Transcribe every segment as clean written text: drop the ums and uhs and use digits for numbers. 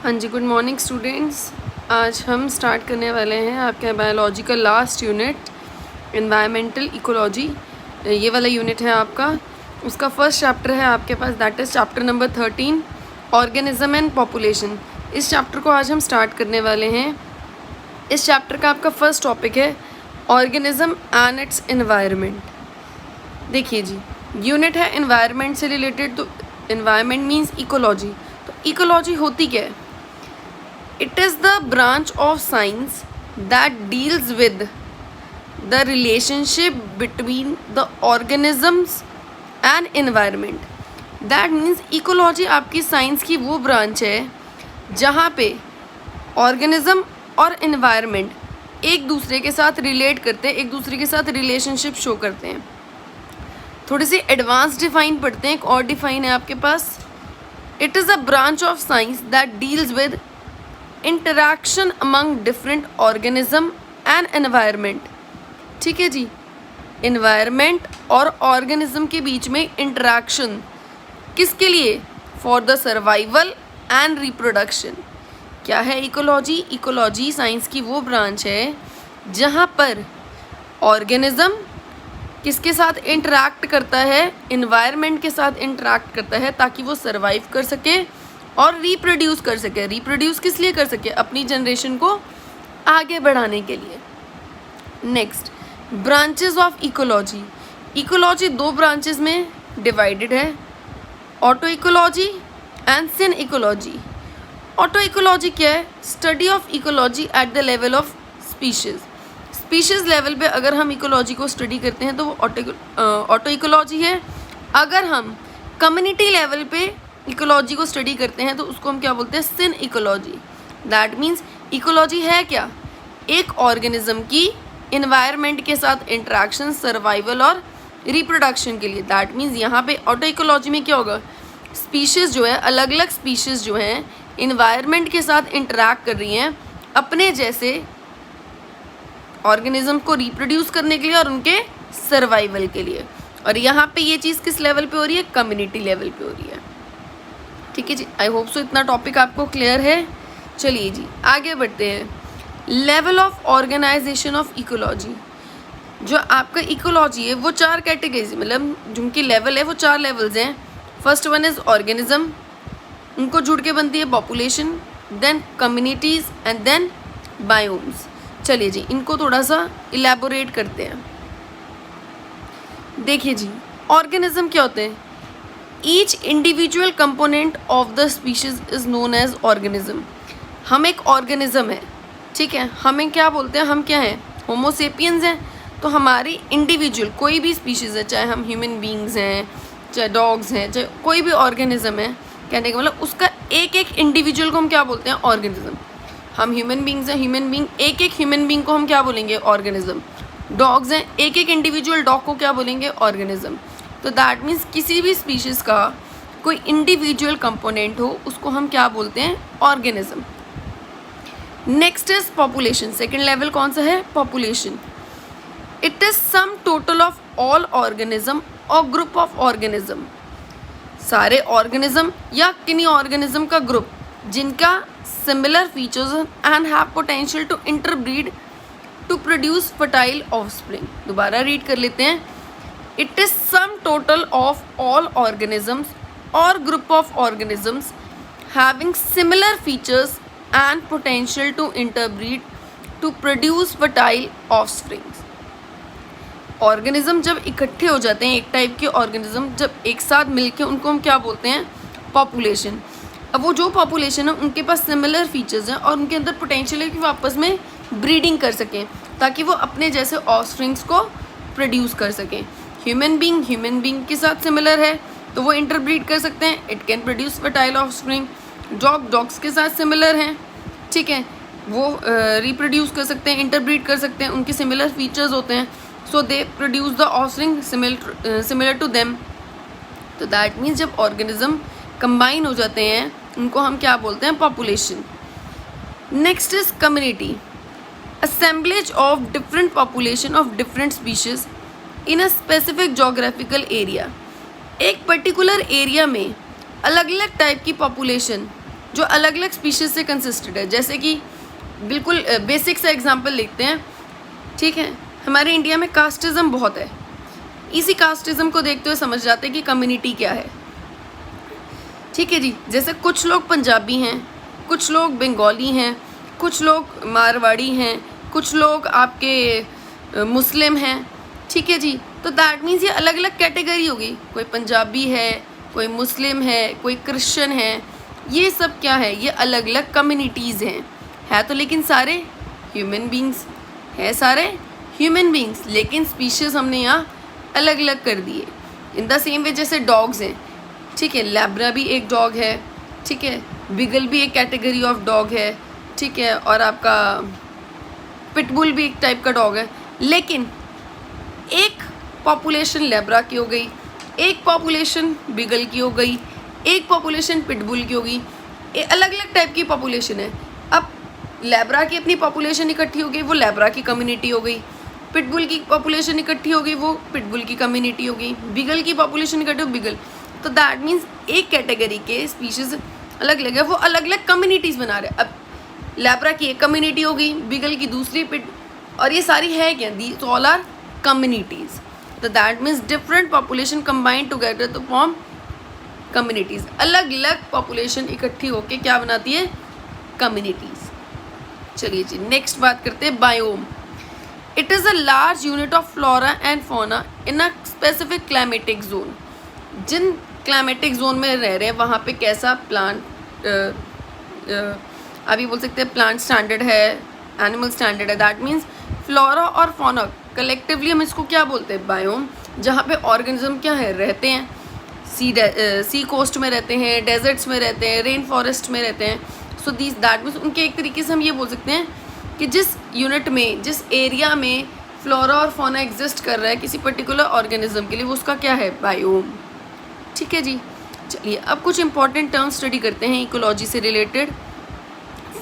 हाँ जी, good morning students. आज हम स्टार्ट करने वाले हैं आपके बायोलॉजी का लास्ट यूनिट, एनवायरमेंटल इकोलॉजी। ये वाला यूनिट है आपका। उसका फर्स्ट चैप्टर है आपके पास, that is chapter number 13, organism and population. इस चैप्टर को आज हम स्टार्ट करने वाले हैं। इस चैप्टर का आपका फर्स्ट टॉपिक है ऑर्गेनिज्म एंड इट्स एनवायरनमेंट। देखिए जी, यूनिट है एनवायरनमेंट से रिलेटेड, तो एनवायरनमेंट मीन्स इकोलॉजी। तो इकोलॉजी होती क्या है? It is the branch of science that deals with the relationship between the organisms and environment. That means ecology आपकी साइंस की वो ब्रांच है जहाँ पे ऑर्गेनिज्म और एनवायरनमेंट एक दूसरे के साथ रिलेट करते हैं, एक दूसरे के साथ रिलेशनशिप शो करते हैं। थोड़ी सी एडवांस डिफाइन पढ़ते हैं, एक और डिफाइन है आपके पास। It is a branch of science that deals with interaction among different organism and environment. ठीक है जी, एनवायरनमेंट और ऑर्गेनिज्म के बीच में इंटरैक्शन किसके लिए? For the survival and reproduction. क्या है इकोलॉजी? इकोलॉजी साइंस की वो ब्रांच है जहाँ पर ऑर्गेनिज्म किसके साथ इंटरैक्ट करता है? एनवायरनमेंट के साथ इंटरैक्ट करता है ताकि वो सर्वाइव कर सके और रिप्रोड्यूस कर सके। रिप्रोड्यूस किस लिए कर सके? अपनी जनरेशन को आगे बढ़ाने के लिए। Next, branches of ecology. Ecology दो ब्रांचेस में डिवाइडेड है, autecology and synecology. Autecology क्या है? Study of ecology at the level of species. Species level पे अगर हम इकोलॉजी को स्टडी करते हैं तो वो ऑटो इकोलॉजी है। अगर हम कम्युनिटी लेवल पे इकोलॉजी को स्टडी करते हैं तो उसको हम क्या बोलते हैं? सिन इकोलॉजी। दैट मीन्स इकोलॉजी है क्या? एक ऑर्गेनिज्म की इन्वायरमेंट के साथ इंटरेक्शन, सर्वाइवल और रिप्रोडक्शन के लिए। दैट मीन्स यहाँ पे ऑटो इकोलॉजी में क्या होगा? स्पीशीज़ जो है, अलग अलग स्पीशीज़ जो हैं इन्वायरमेंट के साथ इंटरैक्ट कर रही हैं अपने जैसे ऑर्गेनिज्म को रिप्रोड्यूस करने के लिए और उनके सर्वाइवल के लिए। और यहाँ पे ये चीज़ किस लेवल पे हो रही है? कम्युनिटी लेवल पे हो रही है। ठीक है जी, आई होप सो इतना टॉपिक आपको क्लियर है। चलिए जी, आगे बढ़ते हैं। Level of organisation of ecology. जो आपका इकोलॉजी है वो चार कैटेगरीज, मतलब जिनकी लेवल है वो चार लेवल्स हैं। फर्स्ट वन इज़ ऑर्गेनिज्म, उनको जुड़ के बनती है population, then communities and then biomes. चलिए जी, इनको थोड़ा सा इलेबोरेट करते हैं। देखिए जी, ऑर्गेनिज्म क्या होते हैं? Each individual component of the species is known as organism. हम एक ऑर्गेनिज्म है, ठीक है। हमें क्या बोलते हैं? हम क्या हैं? होमो सेपियंस हैं। तो हमारी इंडिविजुअल कोई भी स्पीशीज़ है, चाहे हम ह्यूमन बींग्स हैं, चाहे डॉग्स हैं, चाहे कोई भी ऑर्गेनिज्म है, कहने का मतलब उसका एक एक इंडिविजुअल को हम क्या बोलते हैं? ऑर्गेनिज्म। हम ह्यूमन बींग्स हैं, ह्यूमन बींग, एक एक ह्यूमन बींग को हम क्या बोलेंगे? ऑर्गेनिज्म। डॉग्स हैं, एक एक इंडिविजुअल डॉग को क्या बोलेंगे? ऑर्गेनिज्म। तो दैट मीन्स किसी भी स्पीशीज़ का कोई इंडिविजुअल कंपोनेंट हो उसको हम क्या बोलते हैं? Organism. Next is population. Second level कौन सा है? Population. It is sum total of all organism और ग्रुप ऑफ ऑर्गेनिज्म। सारे ऑर्गेनिज्म या किन्हीं ऑर्गेनिज्म का ग्रुप जिनका similar features and have potential to interbreed to produce fertile offspring. दोबारा रीड कर लेते हैं। It is sum total of all organisms or group of organisms having similar features and potential to interbreed to produce fertile offspring. Organism जब इकट्ठे हो जाते हैं, एक टाइप के ऑर्गेनिज्म जब एक साथ मिलके, उनको हम क्या बोलते हैं? पॉपुलेशन। अब वो जो पॉपुलेशन है उनके पास सिमिलर फीचर्स हैं और उनके अंदर पोटेंशियल है कि वो आपस में ब्रीडिंग कर सकें ताकि वो अपने जैसे ऑफस्प्रिंग्स को प्रोड्यूस कर सकें। ह्यूमन बींग के साथ सिमिलर है तो वो इंटरब्रीड कर सकते हैं, it can produce fertile offspring. Dogs के साथ सिमिलर हैं, ठीक है, वो रिप्रोड्यूस कर सकते हैं, इंटरब्रीड कर सकते हैं, उनके सिमिलर फीचर्स होते हैं, so they produce the offspring similar to them. तो दैट मीन्स जब ऑर्गेनिज्म कंबाइन हो जाते हैं उनको हम क्या बोलते हैं? Population. Next is community, assemblage of different population of different species in a specific geographical area। एक पर्टिकुलर एरिया में अलग अलग टाइप की पॉपुलेशन जो अलग अलग स्पीशीज़ से कंसिस्टेड है। जैसे कि बिल्कुल बेसिक सा एग्जांपल लिखते हैं, ठीक है। हमारे इंडिया में कास्टिज़म बहुत है, इसी कास्टिज़म को देखते हुए समझ जाते हैं कि कम्युनिटी क्या है, ठीक है जी। जैसे कुछ लोग पंजाबी हैं, कुछ लोग बंगाली हैं, कुछ लोग मारवाड़ी हैं, कुछ लोग आपके मुस्लिम हैं, ठीक है जी। तो दैट मीन्स ये अलग अलग कैटेगरी होगी, कोई पंजाबी है, कोई मुस्लिम है, कोई क्रिश्चियन है, ये सब क्या है, ये अलग अलग कम्युनिटीज़ हैं। है तो लेकिन सारे ह्यूमन बींग्स, है सारे ह्यूमन बींग्स, लेकिन स्पीशीज़ हमने यहाँ अलग अलग कर दिए। इन द सेम वे जैसे डॉग्स हैं, ठीक है, लैब्रा भी एक डॉग है, ठीक है, बिगल भी एक कैटेगरी ऑफ डॉग है, ठीक है, और आपका पिटबुल भी एक टाइप का डॉग है। लेकिन एक पॉपुलेशन लैब्रा की हो गई, एक पॉपुलेशन बिगल की हो गई, एक पॉपुलेशन पिटबुल की हो गई, अलग अलग टाइप की पॉपुलेशन है। अब लैब्रा की अपनी पॉपुलेशन इकट्ठी हो गई, वो लैब्रा की कम्युनिटी हो गई, पिटबुल की पॉपुलेशन इकट्ठी हो गई, वो पिटबुल की कम्युनिटी हो गई, बिगल की पॉपुलेशन इकट्ठी हो बिगल। तो दैट मीन्स एक कैटेगरी के स्पीशीज़ अलग अलग है, वो अलग अलग कम्युनिटीज़ बना रहे हैं। अब लैब्रा की एक कम्युनिटी हो गई, बिगल की दूसरी, और ये सारी है क्या, दीज ऑल आर कम्युनिटीज़। तो that means different population combined together to form communities. अलग अलग पॉपुलेशन इकट्ठी होकर क्या बनाती है, कम्युनिटीज़। चलिए जी, नेक्स्ट बात करते हैं biome. It is a large unit of flora and fauna in a specific climatic zone. जिन क्लाइमेटिक जोन में रह रहे हैं वहाँ पे कैसा प्लांट, अभी बोल सकते हैं प्लांट स्टैंडर्ड है, एनिमल स्टैंडर्ड है। दैट मीन्स फ्लोरा और फौना कलेक्टिवली हम इसको क्या बोलते हैं, बायोम। जहाँ पे ऑर्गेनिज्म क्या है, रहते हैं, सी कोस्ट में रहते हैं, डेजर्ट्स में रहते हैं, रेन फॉरेस्ट में रहते हैं। सो दिस दैट मीन्स उनके एक तरीके से हम ये बोल सकते हैं कि जिस यूनिट में, जिस एरिया में फ्लोरा और फौना एग्जिस्ट कर रहा है किसी पर्टिकुलर ऑर्गेनिज्म के लिए, वो उसका क्या है, बायोम, ठीक है जी। चलिए अब कुछ इंपॉर्टेंट टर्म्स स्टडी करते हैं इकोलॉजी से related.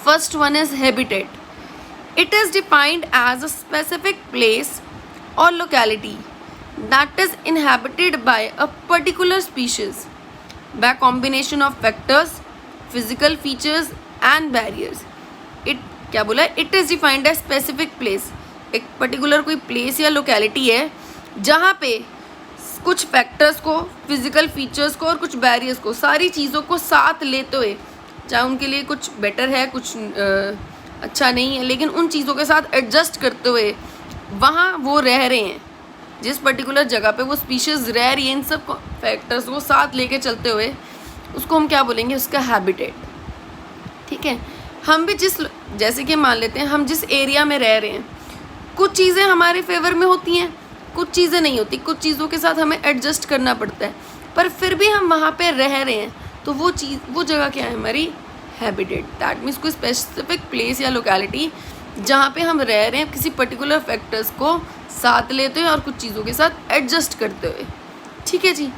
First one is habitat. It is defined as a specific place और locality that is inhabited by a particular species by combination of factors, physical features and barriers. It क्या बोला है, it is defined as specific place, एक particular कोई place या locality है जहाँ पे कुछ फैक्टर्स को, फिजिकल फीचर्स को और कुछ बैरियर्स को, सारी चीज़ों को साथ लेते हुए, चाहे उनके लिए कुछ बेटर है, कुछ अच्छा नहीं है, लेकिन उन चीज़ों के साथ एडजस्ट करते हुए वहाँ वो रह रहे हैं, जिस पर्टिकुलर जगह पे वो स्पीशीज़ रह रही है, इन सब फैक्टर्स को साथ लेके चलते हुए उसको हम क्या बोलेंगे, उसका हैबिटेट, ठीक है। हम भी जैसे कि मान लेते हैं हम जिस एरिया में रह रहे हैं, कुछ चीज़ें हमारे फेवर में होती हैं, कुछ चीज़ें नहीं होती, कुछ चीज़ों के साथ हमें एडजस्ट करना पड़ता है, पर फिर भी हम वहाँ पे रह रहे हैं, तो वो चीज़, वो जगह क्या है, हमारी हैबिटेट। दैट मीन्स कोई स्पेसिफिक प्लेस या लोकेलिटी जहाँ पे हम रह रहे हैं, किसी पर्टिकुलर फैक्टर्स को साथ लेते हुए और कुछ चीज़ों के साथ एडजस्ट करते हुए, ठीक है जी।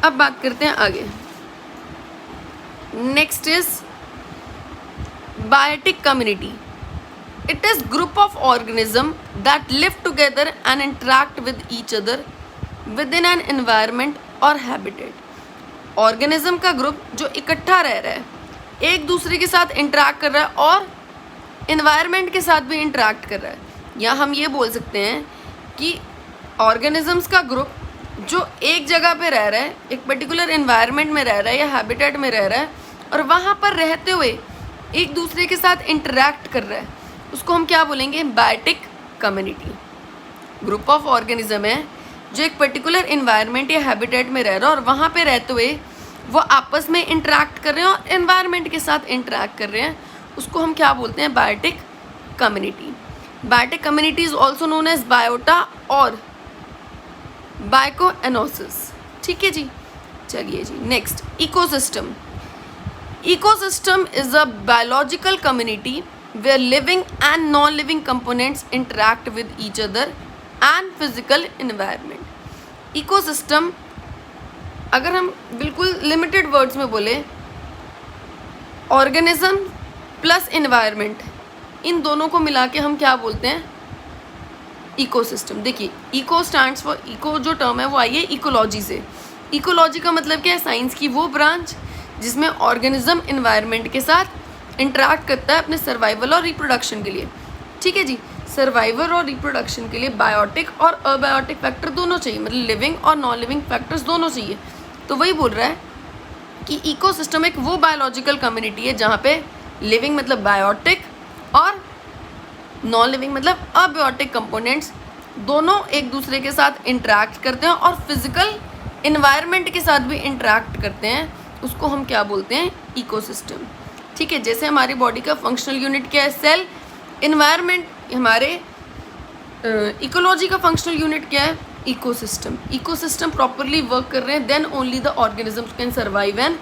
अब बात करते हैं आगे। Next is biotic community. It is group of organism that live together and interact with each other within an environment और हैबिटेट। ऑर्गेनिज्म का ग्रुप जो इकट्ठा रह रहा है, एक दूसरे के साथ इंटरैक्ट कर रहा है और इन्वायरमेंट के साथ भी इंटरैक्ट कर रहा है। या हम ये बोल सकते हैं कि ऑर्गेनिजम्स का ग्रुप जो एक जगह पे रह रहा है, एक पर्टिकुलर इन्वायरमेंट में रह रहा है या हैबिटेट में रह रहा है, और वहाँ पर रहते हुए एक दूसरे के साथ इंटरैक्ट कर रहा है, उसको हम क्या बोलेंगे, biotic community. Group of organism है जो एक पर्टिकुलर इन्वायरमेंट या हैबिटेट में रह रहा है और वहाँ पे रहते हुए वो आपस में इंटरैक्ट कर रहे हैं और एनवायरनमेंट के साथ इंटरैक्ट कर रहे हैं, उसको हम क्या बोलते हैं, biotic community. Biotic community is also known as biota और बाइकोएनोसिस, ठीक है जी। चलिए जी, next ecosystem. Ecosystem is a biological community where living and non living components interact with each other and physical environment. Ecosystem अगर हम बिल्कुल limited words में बोले, ऑर्गेनिज्म प्लस एनवायरनमेंट, इन दोनों को मिला के हम क्या बोलते हैं, इकोसिस्टम। देखिए, इको स्टैंड्स फॉर, इको जो टर्म है वो आई है इकोलॉजी से। इकोलॉजी का मतलब क्या है, साइंस की वो ब्रांच जिसमें ऑर्गेनिज्म इन्वायरमेंट के साथ इंटरेक्ट करता है अपने सर्वाइवल और रिप्रोडक्शन के लिए। ठीक है जी, सर्वाइवल और रिप्रोडक्शन के लिए बायोटिक और अबायोटिक फैक्टर दोनों चाहिए, मतलब लिविंग और नॉन लिविंग फैक्टर्स दोनों चाहिए। तो वही बोल रहा है कि इकोसिस्टम एक वो बायोलॉजिकल कम्युनिटी है जहाँ पे लिविंग मतलब बायोटिक और नॉन लिविंग मतलब अबायोटिक कंपोनेंट्स दोनों एक दूसरे के साथ इंटरेक्ट करते हैं और फिजिकल इन्वायरमेंट के साथ भी इंटरेक्ट करते हैं। उसको हम क्या बोलते हैं? इकोसिस्टम। ठीक है, जैसे हमारी बॉडी का फंक्शनल यूनिट क्या है? सेल। इन्वायरमेंट हमारे इकोलॉजी का फंक्शनल यूनिट क्या है? इकोसिस्टम। इकोसिस्टम प्रॉपरली वर्क कर रहे हैं then only the organisms can survive and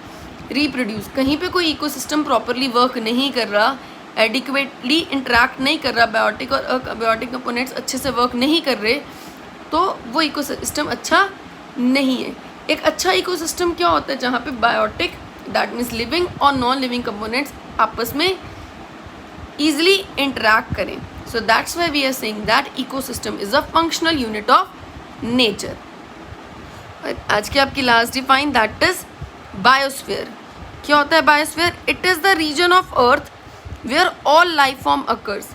reproduce. कहीं पे कोई इकोसिस्टम प्रॉपरली वर्क नहीं कर रहा, एडिक्वेटली इंटरेक्ट नहीं कर रहा, बायोटिक और अबायोटिक कंपोनेंट्स अच्छे से वर्क नहीं कर रहे, तो वो इकोसिस्टम अच्छा नहीं है। एक अच्छा इकोसिस्टम क्या होता है? जहाँ पे बायोटिक दैट मीन्स लिविंग और नॉन लिविंग कंपोनेंट्स आपस में ईजिली इंटरेक्ट करें। So that's why we are saying that ecosystem is a functional unit of nature. आज की आपकी last define that is biosphere. क्या होता है biosphere? It is the region of earth where all life form occurs.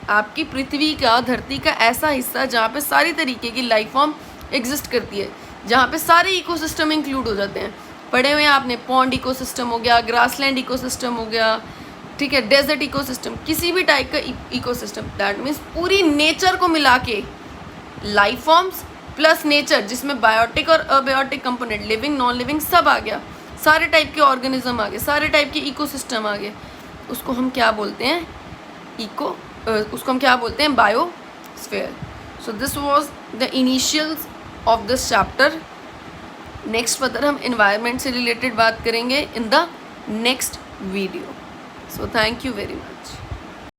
आपकी पृथ्वी का, धरती का ऐसा हिस्सा जहाँ पे सारी तरीके की लाइफ फॉर्म एग्जिस्ट करती है, जहाँ पे सारे इकोसिस्टम इंक्लूड हो जाते हैं। पढ़े हुए हैं आपने, पॉन्ड इकोसिस्टम हो गया, ग्रासलैंड इकोसिस्टम हो गया, ठीक है, डेजर्ट इकोसिस्टम, किसी भी टाइप का इकोसिस्टम। दैट मीन्स पूरी नेचर को मिला के लाइफ फॉर्म्स प्लस नेचर, जिसमें बायोटिक और abiotic component, living non living सब आ गया, सारे टाइप के ऑर्गेनिज्म आ गए, सारे टाइप के इकोसिस्टम आ गए। उसको हम क्या बोलते हैं? उसको हम क्या बोलते हैं? Biosphere. So this was the initials of this chapter. Next further हम एनवायरनमेंट से रिलेटेड बात करेंगे in the next video. So thank you very much.